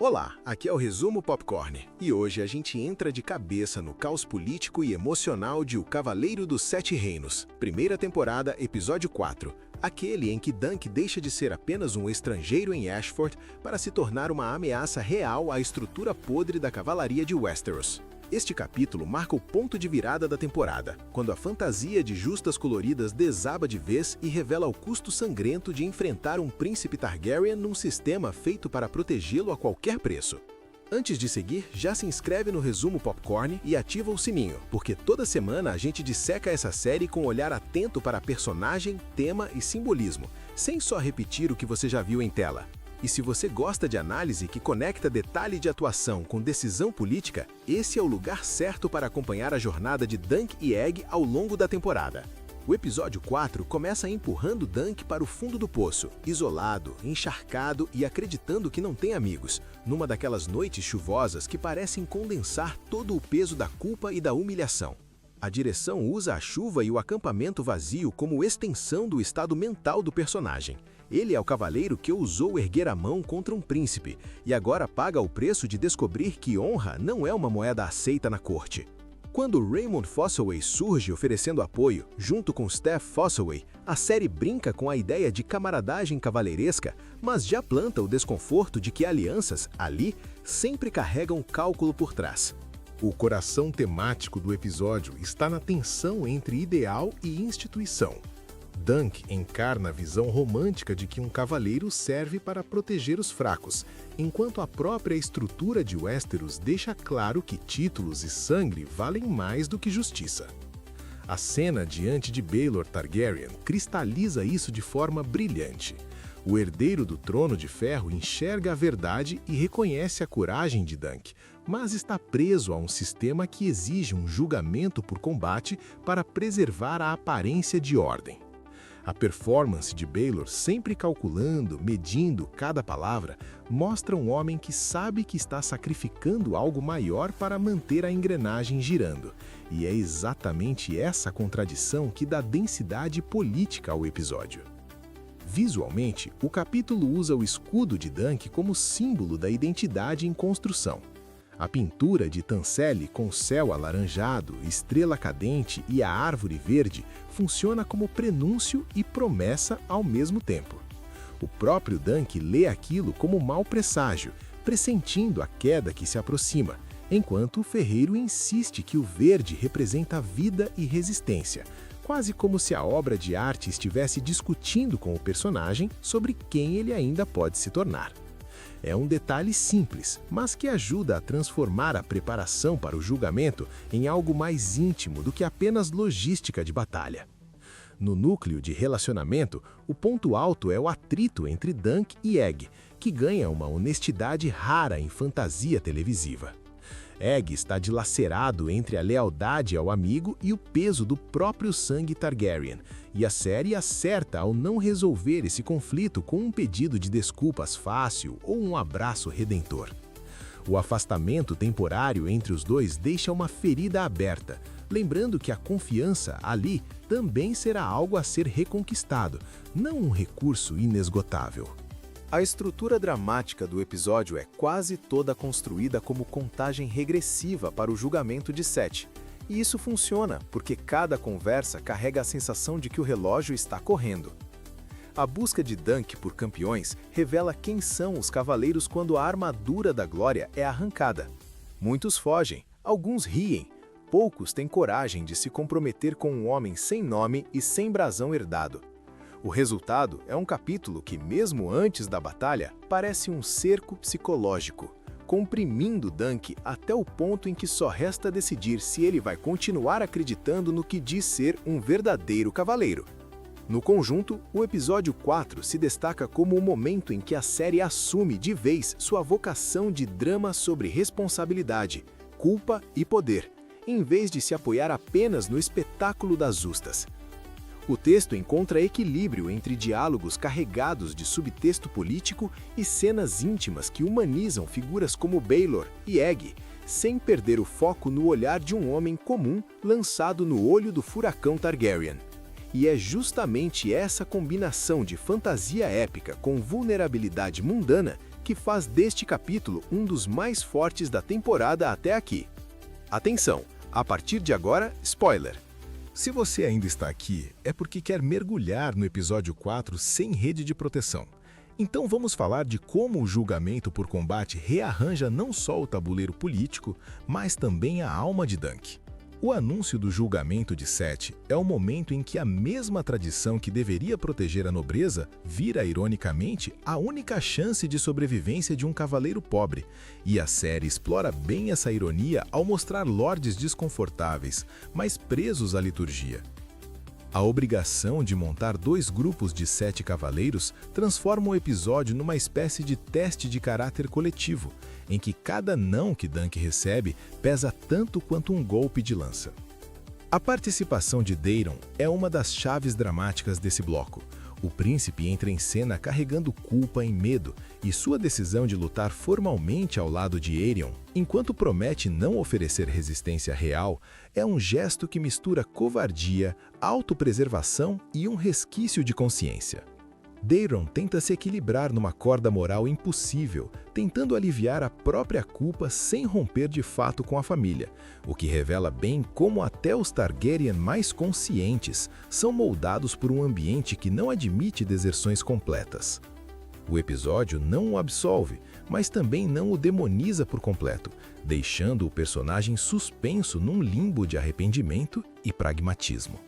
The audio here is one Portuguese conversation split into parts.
Olá, aqui é o Resumo Popcorn, e hoje a gente entra de cabeça no caos político e emocional de O Cavaleiro dos Sete Reinos, primeira temporada, episódio 4, aquele em que Dunk deixa de ser apenas um estrangeiro em Ashford para se tornar uma ameaça real à estrutura podre da cavalaria de Westeros. Este capítulo marca o ponto de virada da temporada, quando a fantasia de justas coloridas desaba de vez e revela o custo sangrento de enfrentar um príncipe Targaryen num sistema feito para protegê-lo a qualquer preço. Antes de seguir, já se inscreve no Resumo Popcorn e ativa o sininho, porque toda semana a gente disseca essa série com um olhar atento para personagem, tema e simbolismo, sem só repetir o que você já viu em tela. E se você gosta de análise que conecta detalhe de atuação com decisão política, esse é o lugar certo para acompanhar a jornada de Dunk e Egg ao longo da temporada. O episódio 4 começa empurrando Dunk para o fundo do poço, isolado, encharcado e acreditando que não tem amigos, numa daquelas noites chuvosas que parecem condensar todo o peso da culpa e da humilhação. A direção usa a chuva e o acampamento vazio como extensão do estado mental do personagem. Ele é o cavaleiro que ousou erguer a mão contra um príncipe, e agora paga o preço de descobrir que honra não é uma moeda aceita na corte. Quando Raymond Fossoway surge oferecendo apoio, junto com Steph Fossoway, a série brinca com a ideia de camaradagem cavaleiresca, mas já planta o desconforto de que alianças, ali, sempre carregam cálculo por trás. O coração temático do episódio está na tensão entre ideal e instituição. Dunk encarna a visão romântica de que um cavaleiro serve para proteger os fracos, enquanto a própria estrutura de Westeros deixa claro que títulos e sangue valem mais do que justiça. A cena diante de Baelor Targaryen cristaliza isso de forma brilhante. O herdeiro do Trono de Ferro enxerga a verdade e reconhece a coragem de Dunk, mas está preso a um sistema que exige um julgamento por combate para preservar a aparência de ordem. A performance de Baelor, sempre calculando, medindo cada palavra, mostra um homem que sabe que está sacrificando algo maior para manter a engrenagem girando. E é exatamente essa contradição que dá densidade política ao episódio. Visualmente, o capítulo usa o escudo de Dunk como símbolo da identidade em construção. A pintura de Tanselle com céu alaranjado, estrela cadente e a árvore verde funciona como prenúncio e promessa ao mesmo tempo. O próprio Dunk lê aquilo como mau presságio, pressentindo a queda que se aproxima, enquanto o ferreiro insiste que o verde representa vida e resistência, quase como se a obra de arte estivesse discutindo com o personagem sobre quem ele ainda pode se tornar. É um detalhe simples, mas que ajuda a transformar a preparação para o julgamento em algo mais íntimo do que apenas logística de batalha. No núcleo de relacionamento, o ponto alto é o atrito entre Dunk e Egg, que ganha uma honestidade rara em fantasia televisiva. Egg está dilacerado entre a lealdade ao amigo e o peso do próprio sangue Targaryen, e a série acerta ao não resolver esse conflito com um pedido de desculpas fácil ou um abraço redentor. O afastamento temporário entre os dois deixa uma ferida aberta, lembrando que a confiança ali também será algo a ser reconquistado, não um recurso inesgotável. A estrutura dramática do episódio é quase toda construída como contagem regressiva para o julgamento de Seth. E isso funciona, porque cada conversa carrega a sensação de que o relógio está correndo. A busca de Dunk por campeões revela quem são os cavaleiros quando a armadura da glória é arrancada. Muitos fogem, alguns riem, poucos têm coragem de se comprometer com um homem sem nome e sem brasão herdado. O resultado é um capítulo que, mesmo antes da batalha, parece um cerco psicológico, comprimindo Dunk até o ponto em que só resta decidir se ele vai continuar acreditando no que diz ser um verdadeiro cavaleiro. No conjunto, o episódio 4 se destaca como o momento em que a série assume de vez sua vocação de drama sobre responsabilidade, culpa e poder, em vez de se apoiar apenas no espetáculo das justas. O texto encontra equilíbrio entre diálogos carregados de subtexto político e cenas íntimas que humanizam figuras como Baelor e Egg, sem perder o foco no olhar de um homem comum lançado no olho do furacão Targaryen. E é justamente essa combinação de fantasia épica com vulnerabilidade mundana que faz deste capítulo um dos mais fortes da temporada até aqui. Atenção! A partir de agora, spoiler! Se você ainda está aqui, é porque quer mergulhar no episódio 4 sem rede de proteção. Então vamos falar de como o julgamento por combate rearranja não só o tabuleiro político, mas também a alma de Dunk. O anúncio do julgamento de Sete é o momento em que a mesma tradição que deveria proteger a nobreza vira, ironicamente, a única chance de sobrevivência de um cavaleiro pobre, e a série explora bem essa ironia ao mostrar lordes desconfortáveis, mas presos à liturgia. A obrigação de montar 2 grupos de 7 cavaleiros transforma o episódio numa espécie de teste de caráter coletivo, em que cada não que Dunk recebe pesa tanto quanto um golpe de lança. A participação de Daeron é uma das chaves dramáticas desse bloco. O príncipe entra em cena carregando culpa e medo, e sua decisão de lutar formalmente ao lado de Aerion, enquanto promete não oferecer resistência real, é um gesto que mistura covardia, autopreservação e um resquício de consciência. Daeron tenta se equilibrar numa corda moral impossível, tentando aliviar a própria culpa sem romper de fato com a família, o que revela bem como até os Targaryen mais conscientes são moldados por um ambiente que não admite deserções completas. O episódio não o absolve, mas também não o demoniza por completo, deixando o personagem suspenso num limbo de arrependimento e pragmatismo.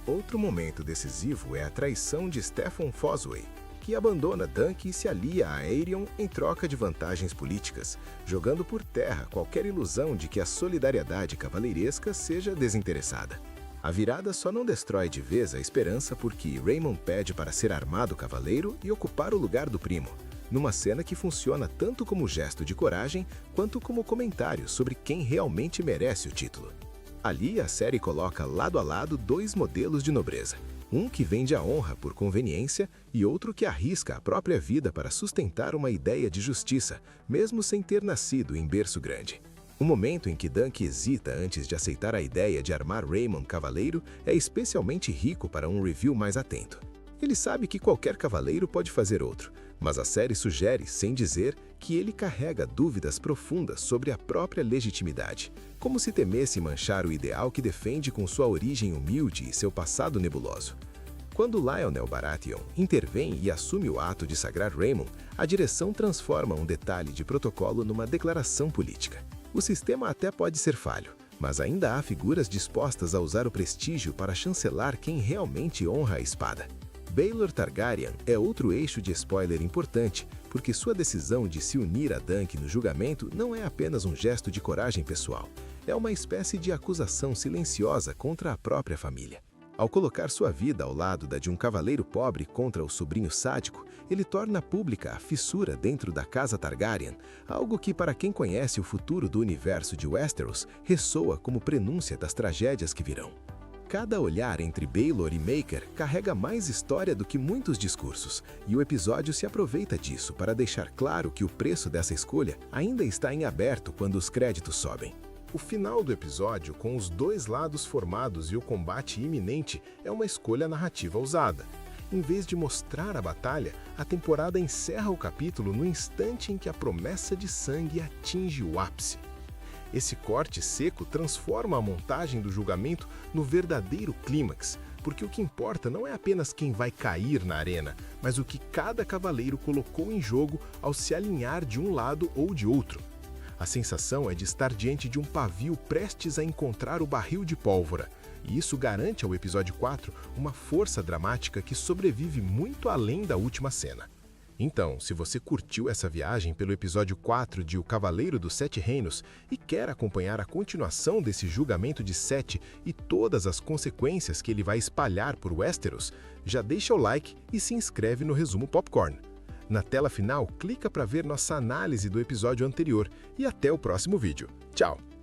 Outro momento decisivo é a traição de Steffon Fosway, que abandona Dunk e se alia a Aerion em troca de vantagens políticas, jogando por terra qualquer ilusão de que a solidariedade cavaleiresca seja desinteressada. A virada só não destrói de vez a esperança porque Raymond pede para ser armado cavaleiro e ocupar o lugar do primo, numa cena que funciona tanto como gesto de coragem quanto como comentário sobre quem realmente merece o título. Ali, a série coloca lado a lado 2 modelos de nobreza, um que vende a honra por conveniência e outro que arrisca a própria vida para sustentar uma ideia de justiça, mesmo sem ter nascido em berço grande. O momento em que Dunk hesita antes de aceitar a ideia de armar Raymond cavaleiro é especialmente rico para um review mais atento. Ele sabe que qualquer cavaleiro pode fazer outro, mas a série sugere, sem dizer, que ele carrega dúvidas profundas sobre a própria legitimidade, como se temesse manchar o ideal que defende com sua origem humilde e seu passado nebuloso. Quando Lionel Baratheon intervém e assume o ato de sagrar Raymond, a direção transforma um detalhe de protocolo numa declaração política. O sistema até pode ser falho, mas ainda há figuras dispostas a usar o prestígio para chancelar quem realmente honra a espada. Baelor Targaryen é outro eixo de spoiler importante, porque sua decisão de se unir a Dunk no julgamento não é apenas um gesto de coragem pessoal, é uma espécie de acusação silenciosa contra a própria família. Ao colocar sua vida ao lado da de um cavaleiro pobre contra o sobrinho sádico, ele torna pública a fissura dentro da casa Targaryen, algo que, para quem conhece o futuro do universo de Westeros, ressoa como prenúncia das tragédias que virão. Cada olhar entre Baelor e Maker carrega mais história do que muitos discursos, e o episódio se aproveita disso para deixar claro que o preço dessa escolha ainda está em aberto quando os créditos sobem. O final do episódio, com os 2 lados formados e o combate iminente, é uma escolha narrativa ousada. Em vez de mostrar a batalha, a temporada encerra o capítulo no instante em que a promessa de sangue atinge o ápice. Esse corte seco transforma a montagem do julgamento no verdadeiro clímax, porque o que importa não é apenas quem vai cair na arena, mas o que cada cavaleiro colocou em jogo ao se alinhar de um lado ou de outro. A sensação é de estar diante de um pavio prestes a encontrar o barril de pólvora, e isso garante ao episódio 4 uma força dramática que sobrevive muito além da última cena. Então, se você curtiu essa viagem pelo episódio 4 de O Cavaleiro dos Sete Reinos e quer acompanhar a continuação desse julgamento de Sete e todas as consequências que ele vai espalhar por Westeros, já deixa o like e se inscreve no Resumo Popcorn. Na tela final, clica para ver nossa análise do episódio anterior e até o próximo vídeo. Tchau!